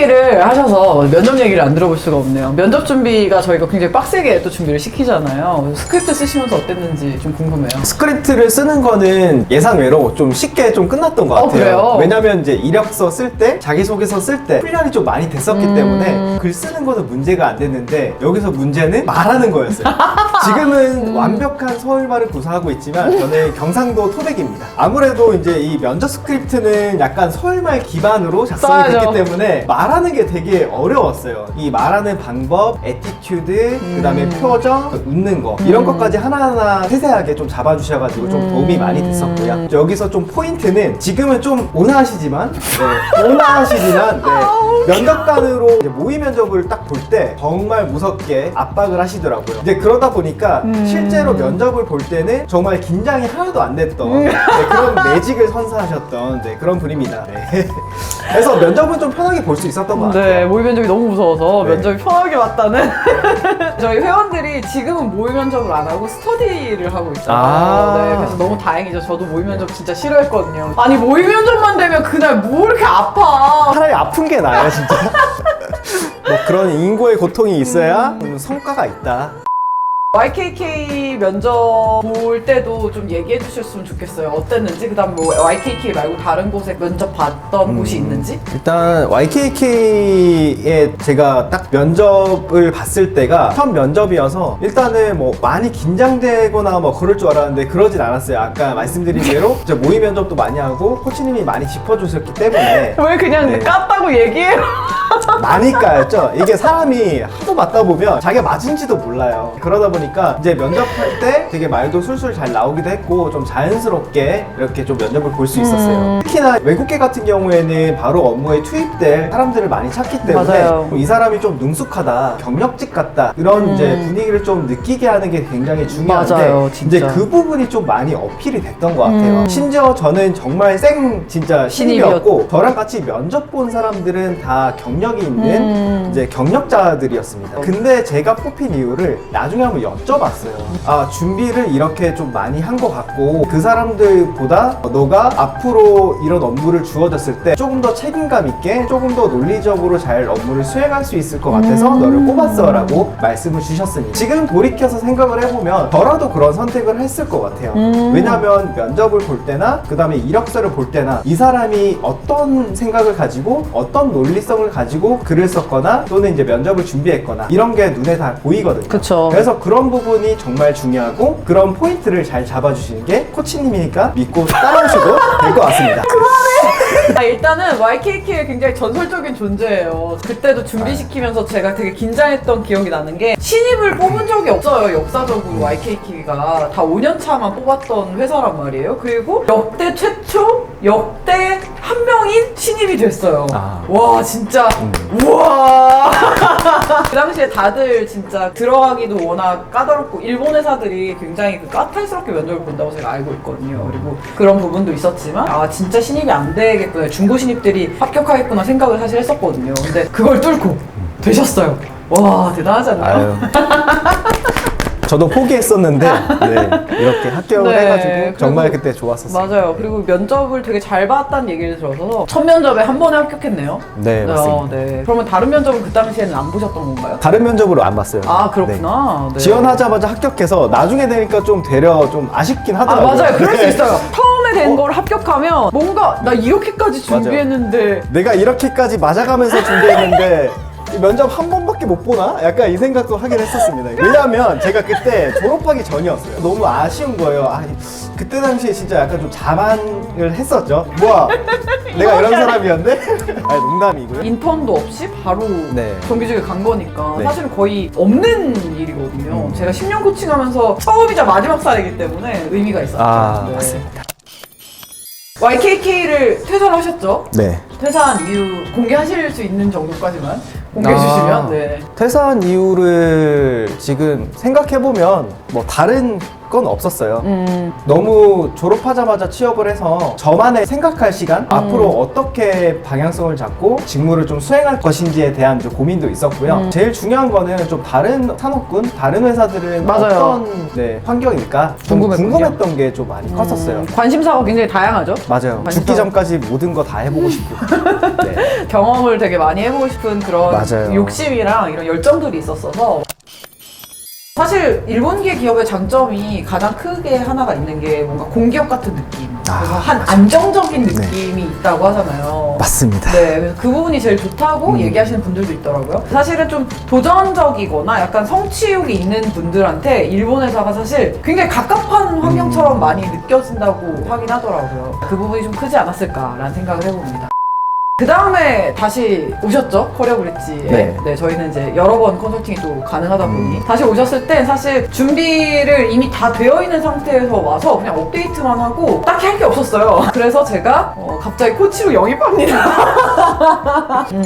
얘기를 하셔서 면접 얘기를 안 들어볼 수가 없네요. 면접 준비가 저희가 굉장히 빡세게 또 준비를 시키잖아요. 스크립트 쓰시면서 어땠는지 좀 궁금해요. 스크립트를 쓰는 거는 예상외로 좀 쉽게 좀 끝났던 것 같아요. 그래요? 왜냐면 이제 이력서 쓸 때, 자기소개서 쓸 때 훈련이 좀 많이 됐었기 때문에 글 쓰는 거는 문제가 안 됐는데 여기서 문제는 말하는 거였어요. 지금은 완벽한 서울말을 구사하고 있지만 저는 경상도 토백입니다. 아무래도 이제 이 면접 스크립트는 약간 서울말 기반으로 작성이 됐기 써야죠. 때문에 말하는 게 되게 어려웠어요. 이 말하는 방법, 애티튜드, 그 다음에 표정, 웃는 거 이런 것까지 하나하나 세세하게 좀 잡아주셔가지고 좀 도움이 많이 됐었고요. 여기서 좀 포인트는 지금은 좀 온화하시지만 온화하시지만 면접관으로 이제 모의 면접을 딱 볼 때 정말 무섭게 압박을 하시더라고요. 이제 그러다 보니까 실제로 면접을 볼 때는 정말 긴장이 하나도 안 됐던 그런 매직을 선사하셨던 그런 분입니다. 그래서 면접은 좀 편하게 볼 수 있었던 것 같아요. 네, 모의 면접이 너무 무서워서 네. 면접이 편하게 왔다는 저희 회원들이 지금은 모의 면접을 안 하고 스터디를 하고 있잖아요. 네, 그래서 너무 다행이죠. 저도 모의 면접 진짜 싫어했거든요. 아니 모의 면접만 되면 그날 뭐 이렇게 아파. 차라리 아픈 게 나아요, 진짜. 뭐 그런 인고의 고통이 있어야 성과가 있다. YKK 면접 볼 때도 좀 얘기해 주셨으면 좋겠어요. 어땠는지, 그 다음 뭐 YKK 말고 다른 곳에 면접 봤던 곳이 있는지? 일단 YKK에 제가 딱 면접을 봤을 때가 첫 면접이어서 일단은 뭐 많이 긴장되거나 뭐 그럴 줄 알았는데 그러진 않았어요. 아까 말씀드린 대로 이제 모의 면접도 많이 하고 코치님이 많이 짚어주셨기 때문에 왜 그냥 네. 깠다고 얘기해요? 많이 까였죠. 이게 사람이 하도 맞다 보면 자기가 맞은지도 몰라요. 그러다 보니까 이제 면접할 때 되게 말도 술술 잘 나오기도 했고 좀 자연스럽게 이렇게 좀 면접을 볼 수 있었어요. 특히나 외국계 같은 경우에는 바로 업무에 투입될 사람들을 많이 찾기 때문에 맞아요. 이 사람이 좀 능숙하다, 경력직 같다 이런 이제 분위기를 좀 느끼게 하는 게 굉장히 중요한데 맞아요, 진짜. 이제 그 부분이 좀 많이 어필이 됐던 것 같아요. 심지어 저는 정말 진짜 신입이었고 저랑 같이 면접 본 사람들은 다 경력이 있는 이제 경력자들이었습니다. 근데 제가 뽑힌 이유를 나중에 한번 여쭤봤어요. 아, 준비를 이렇게 좀 많이 한 것 같고 그 사람들보다 너가 앞으로 이런 업무를 주어졌을 때 조금 더 책임감 있게 조금 더 논리적으로 잘 업무를 수행할 수 있을 것 같아서 너를 뽑았어 라고 말씀을 주셨으니 지금 돌이켜서 생각을 해보면 저라도 그런 선택을 했을 것 같아요. 왜냐면 면접을 볼 때나 그 다음에 이력서를 볼 때나 이 사람이 어떤 생각을 가지고 어떤 논리성을 가지고 글을 썼거나 또는 이제 면접을 준비했거나 이런 게 눈에 다 보이거든요. 그쵸. 그래서 그런 부분이 정말 중요하고 그런 포인트를 잘 잡아주시는 게 코치님이니까 믿고 따라오셔도 될 것 같습니다. 일단은 YKK의 굉장히 전설적인 존재예요. 그때도 준비시키면서 제가 되게 긴장했던 기억이 나는 게 신입을 뽑은 적이 없어요. 역사적으로 YKK가 다 5년 차만 뽑았던 회사란 말이에요. 그리고 역대 최초 역대 한 명인 신입이 됐어요. 와 진짜 우와. 그 당시에 다들 진짜 들어가기도 워낙 까다롭고 일본 회사들이 굉장히 그 까탈스럽게 면접을 본다고 제가 알고 있거든요. 그리고 그런 부분도 있었지만 아 진짜 신입이 안 되겠구나, 중고 신입들이 합격하겠구나 생각을 사실 했었거든요. 근데 그걸 뚫고 되셨어요. 와 대단하지 않나요? 아유. 저도 포기했었는데 이렇게 합격을 네, 해가지고 정말 그리고- 그때 좋았었어요. 맞아요. 그리고 면접을 되게 잘 봤다는 얘기를 들어서 첫 면접에 한 번에 합격했네요. 네, 맞습니다. 네. 그러면 다른 면접은 그 당시에는 안 보셨던 건가요? 다른 면접으로 안 봤어요. 아 그렇구나. 네. 지원하자마자 합격해서 나중에 되니까 좀 되려 좀 아쉽긴 아 하더라고요. 맞아요. 그럴 수 네. 있어요. 처음에 된 걸 합격하면 뭔가 나 이렇게까지 준비했는데 내가 이렇게까지 맞아가면서 준비했는데 이 면접 한 번밖에 못 보나? 약간 이 생각도 하긴 했었습니다. 왜냐하면 제가 그때 졸업하기 전이었어요. 너무 아쉬운 거예요. 아, 그때 당시에 진짜 약간 좀 자만을 했었죠. 뭐야, 내가 이런 사람이었는데? 아니, 농담이고요. 인턴도 없이 바로 네. 정규직에 간 거니까 네. 사실은 거의 없는 일이거든요. 제가 10년 코칭하면서 처음이자 마지막 사례이기 때문에 의미가 있었죠. 네. 맞습니다. YKK를 퇴사를 하셨죠? 네. 퇴사한 이유 공개하실 수 있는 정도까지만 공개해 주시면 네. 퇴사한 이유를 지금 생각해보면 뭐 다른 건 없었어요. 너무 졸업하자마자 취업을 해서 저만의 생각할 시간, 앞으로 어떻게 방향성을 잡고 직무를 좀 수행할 것인지에 대한 좀 고민도 있었고요. 제일 중요한 거는 좀 다른 산업군, 다른 회사들은 맞아요. 어떤 환경일까 좀 궁금했군요. 궁금했던 게 좀 많이 컸었어요. 관심사가 굉장히 다양하죠? 맞아요. 관심사- 죽기 전까지 모든 거 다 해보고 싶고. 네. 경험을 되게 많이 해보고 싶은 그런 맞아요. 욕심이랑 이런 열정들이 있었어서 사실 일본계 기업의 장점이 가장 크게 하나가 있는 게 뭔가 공기업 같은 느낌. 그래서 한 안정적인 느낌이 있다고 하잖아요. 맞습니다. 네, 그래서 그 부분이 제일 좋다고 얘기하시는 분들도 있더라고요. 사실은 좀 도전적이거나 약간 성취욕이 있는 분들한테 일본 회사가 사실 굉장히 갑갑한 환경처럼 많이 느껴진다고 하긴 하더라고요. 그 부분이 좀 크지 않았을까라는 생각을 해봅니다. 그 다음에 다시 오셨죠? 커리어 브릿지에. 네. 저희는 이제 여러 번 컨설팅이 또 가능하다 보니. 다시 오셨을 때 사실 준비를 이미 다 되어 있는 상태에서 와서 그냥 업데이트만 하고 딱히 할 게 없었어요. 그래서 제가 갑자기 코치로 영입합니다.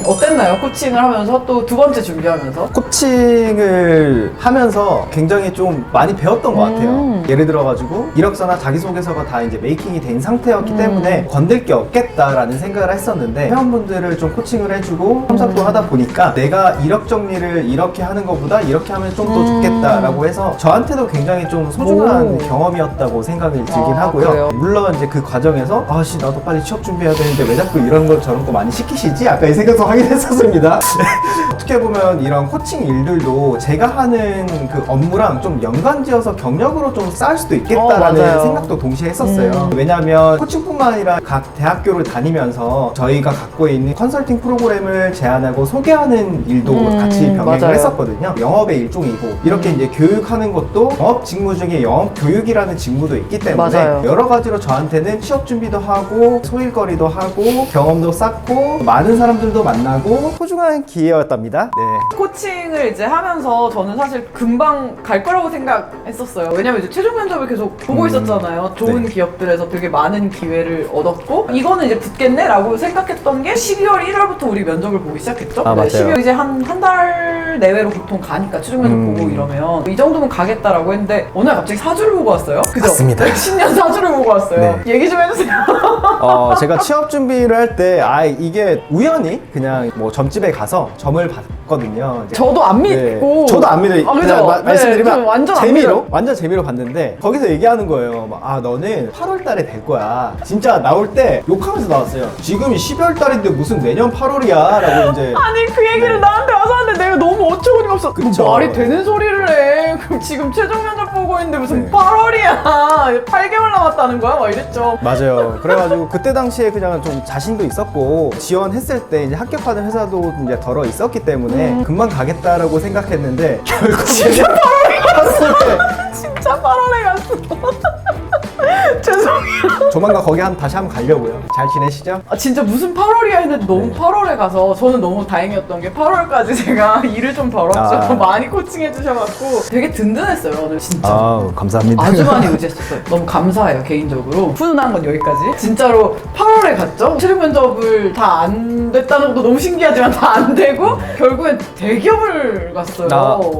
어땠나요? 코칭을 하면서 또 두 번째 준비하면서? 코칭을 하면서 굉장히 좀 많이 배웠던 것 같아요. 예를 들어가지고 이력서나 자기소개서가 다 이제 메이킹이 된 상태였기 때문에 건들 게 없겠다라는 생각을 했었는데 회원분들을 좀 코칭을 해주고 첨삭도 하다 보니까 내가 이력 정리를 이렇게 하는 것보다 이렇게 하면 좀 더 좋겠다라고 해서 저한테도 굉장히 좀 소중한 경험이었다고 생각이 들긴 하고요. 그래요? 물론 이제 그 과정에서 아씨 나도 빨리 취업 준비해야 되는데 왜 자꾸 이런 거 저런 거 많이 시키시지? 약간 이 생각도 하긴 했었습니다. 어떻게 보면 이런 코칭 일들도 제가 하는 그 업무랑 좀 연관지어서 경력으로 좀 쌓을 수도 있겠다라는 맞아요. 생각도 동시에 했었어요. 왜냐하면 코칭뿐만 아니라 각 대학교를 다니면서 저희가 갖고 있는 컨설팅 프로그램을 제안하고 소개하는 일도 같이 병행을 맞아요. 했었거든요. 영업의 일종이고 이렇게 이제 교육하는 것도 영업 직무 중에 영업 교육이라는 직무도 있기 때문에 맞아요. 여러 가지로 저한테는 취업 준비도 하고 소일거리도 하고 경험도 쌓고 많은 사람들도 만나고 소중한 기회였답니다. 네. 코칭을 이제 하면서 저는 사실 금방 갈 거라고 생각했었어요. 왜냐면 이제 최종 면접을 계속 보고 있었잖아요. 좋은 네. 기업들에서 되게 많은 기회를 얻었고 이거는 이제 붙겠네 라고 생각했던 게 12월 1월부터 우리 면접을 보기 시작했죠. 아, 맞아요. 12월 이제 한 달 내외로 보통 가니까 최종 면접 보고 이러면 이 정도면 가겠다라고 했는데 오늘 갑자기 사주를 보고 왔어요. 그죠? 맞습니다. 네, 신년 사주를 보고 왔어요. 네. 얘기 좀 해주세요. 제가 취업 준비를 할 때 이게 우연히 그냥 뭐 점집에 가서 점을 봤거든요. 이제. 저도 안 믿고. 저도 안 믿어요. 아, 그죠? 그냥 말씀드리면 좀 완전 안 재미로 믿어요. 완전 재미로 봤는데 거기서 얘기하는 거예요. 너는 8월 달에 될 거야. 진짜 나올 때 욕하면서 나왔어요. 지금이 12월 달인데 무슨 내년 8월이야라고 이제. 아니 그 얘기를 나한테 와서 하는데 내가 너무 어처구니가 없어. 그쵸. 말이 되는 소리를 해. 그럼 지금 최종 면접 보고 있는데 무슨 네. 8월이야. 8개월 남았다는 거야? 막 이랬죠. 맞아요. 그래가지고 그때 당시에 그냥 좀 자신도 있었고 지원했을 때 이제 합격하는 회사도 이제 덜어 있었기 때문에 금방 가겠다라고 생각했는데 결국 진짜 때 진짜 8월에 갔어. 죄송해요. 조만간 거기 다시 한번 가려고요. 잘 지내시죠? 진짜 무슨 8월이야 했는데 너무 네. 8월에 가서 저는 너무 다행이었던 게 8월까지 제가 일을 좀 벌었죠. 많이 코칭해 주셔갖고 되게 든든했어요 오늘 진짜. 감사합니다. 아주 많이 의지했었어요. 너무 감사해요 개인적으로. 훈훈한 건 여기까지. 진짜로 8월에 갔죠. 최종 면접을 다 안 됐다는 것도 너무 신기하지만 다 안 되고 결국엔 대기업을 갔어요.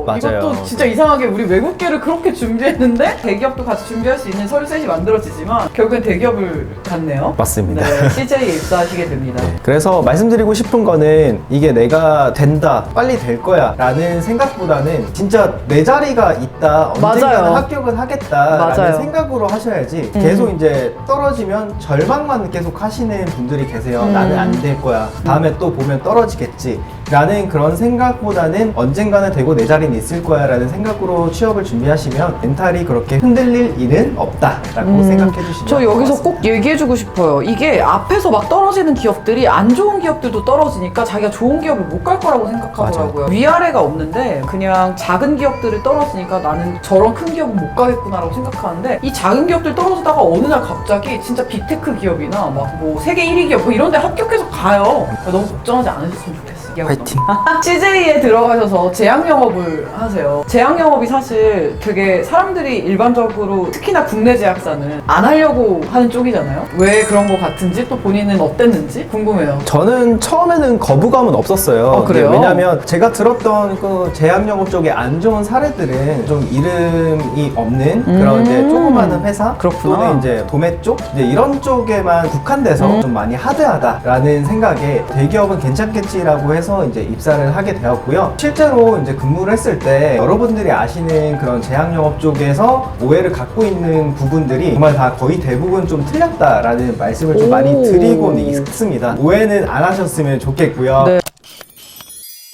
맞아요. 이것도 진짜 이상하게 우리 외국계를 그렇게 준비했는데 대기업도 같이 준비할 수 있는 서류셋이 만들어지지만 결국엔 대기업을 갔네요. 맞습니다. 네, CJ에 입사하시게 됩니다. 그래서 말씀드리고 싶은 거는 이게 내가 된다, 빨리 될 거야 라는 생각보다는 진짜 내 자리가 있다, 언젠가는 맞아요. 합격은 하겠다라는 맞아요. 생각으로 하셔야지 계속 이제 떨어지면 절망만 계속 하시는 분들이 계세요. 나는 안 될 거야. 다음에 또 보면 떨어지겠지. 라는 그런 생각보다는 언젠가는 되고 내 자리는 있을 거야 라는 생각으로 취업을 준비하시면 멘탈이 그렇게 흔들릴 일은 없다라고 생각해 주시면 저 여기서 고맙습니다. 꼭 얘기해주고 싶어요. 이게 앞에서 막 떨어지는 기업들이 안 좋은 기업들도 떨어지니까 자기가 좋은 기업을 못 갈 거라고 생각하더라고요. 위아래가 없는데 그냥 작은 기업들을 떨어지니까 나는 저런 큰 기업은 못 가겠구나라고 생각하는데 이 작은 기업들 떨어지다가 어느 날 갑자기 진짜 빅테크 기업이나 막 뭐 세계 1위 기업 뭐 이런 데 합격해서 가요. 너무 걱정하지 않으셨으면 좋겠어요. 화이팅! CJ에 들어가셔서 제약 영업을 하세요. 제약 영업이 사실 되게 사람들이 일반적으로 특히나 국내 제약사는 안 하려고 하는 쪽이잖아요. 왜 그런 거 같은지 또 본인은 어땠는지 궁금해요. 저는 처음에는 거부감은 없었어요. 그래요? 왜냐면 제가 들었던 그 제약 영업 쪽에 안 좋은 사례들은 좀 이름이 없는 그런 이제 조그마한 회사 그렇구나. 또는 이제 도매 쪽 이제 이런 쪽에만 국한돼서 좀 많이 하드하다라는 생각에 대기업은 괜찮겠지라고 해서 해서 이제 입사를 하게 되었고요. 실제로 이제 근무를 했을 때 여러분들이 아시는 그런 제약영업 쪽에서 오해를 갖고 있는 부분들이 정말 다 거의 대부분 좀 틀렸다라는 말씀을 좀 많이 드리고는 있습니다. 오해는 안 하셨으면 좋겠고요. 네.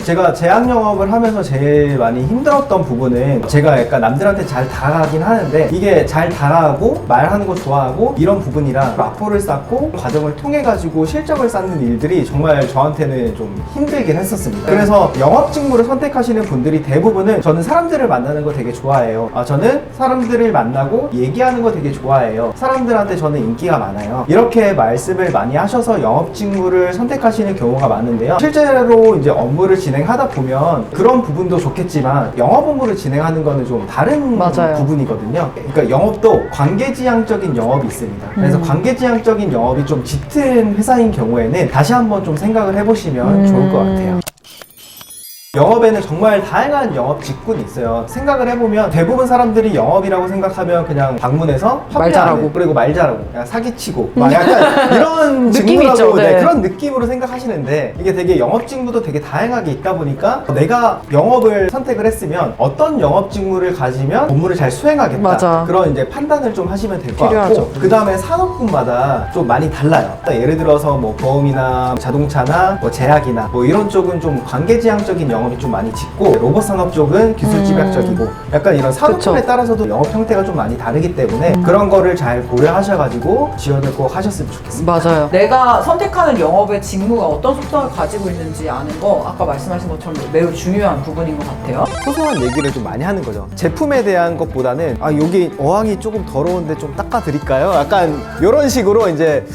제가 제약영업을 하면서 제일 많이 힘들었던 부분은 제가 약간 남들한테 잘 다가가긴 하는데 이게 잘 다가가고 말하는 거 좋아하고 이런 부분이랑 라포를 쌓고 과정을 통해 가지고 실적을 쌓는 일들이 정말 저한테는 좀 힘들긴 했었습니다. 그래서 영업 직무를 선택하시는 분들이 대부분은 저는 사람들을 만나는 거 되게 좋아해요. 저는 사람들을 만나고 얘기하는 거 되게 좋아해요. 사람들한테 저는 인기가 많아요. 이렇게 말씀을 많이 하셔서 영업 직무를 선택하시는 경우가 많은데요. 실제로 이제 업무를 진행하다 보면 그런 부분도 좋겠지만 영업 업무를 진행하는 거는 좀 다른 맞아요. 부분이거든요. 그러니까 영업도 관계지향적인 영업이 있습니다. 그래서 관계지향적인 영업이 좀 짙은 회사인 경우에는 다시 한번 좀 생각을 해보시면 좋을 것 같아요. 영업에는 정말 다양한 영업 직군이 있어요. 생각을 해보면 대부분 사람들이 영업이라고 생각하면 그냥 방문해서 말 잘하고. 그리고 말 잘하고 그냥 사기치고 막 약간 이런 느낌이 직무라고 있죠. 네. 그런 느낌으로 생각하시는데 이게 되게 영업 직무도 되게 다양하게 있다 보니까 내가 영업을 선택을 했으면 어떤 영업 직무를 가지면 업무를 잘 수행하겠다. 맞아. 그런 이제 판단을 좀 하시면 될 것 필요하죠. 같고 그 다음에 산업군마다 좀 많이 달라요. 예를 들어서 뭐 보험이나 자동차나 뭐 제약이나 뭐 이런 쪽은 좀 관계지향적인 영업이 좀 많이 짙고 로봇 산업 쪽은 기술 집약적이고 약간 이런 산업군에 그쵸. 따라서도 영업 형태가 좀 많이 다르기 때문에 그런 거를 잘 고려하셔가지고 지원을 꼭 하셨으면 좋겠습니다. 맞아요. 내가 선택하는 영업의 직무가 어떤 속성을 가지고 있는지 아는 거 아까 말씀하신 것처럼 매우 중요한 부분인 것 같아요. 소소한 얘기를 좀 많이 하는 거죠. 제품에 대한 것보다는 여기 어항이 조금 더러운데 좀 닦아드릴까요? 약간 이런 식으로 이제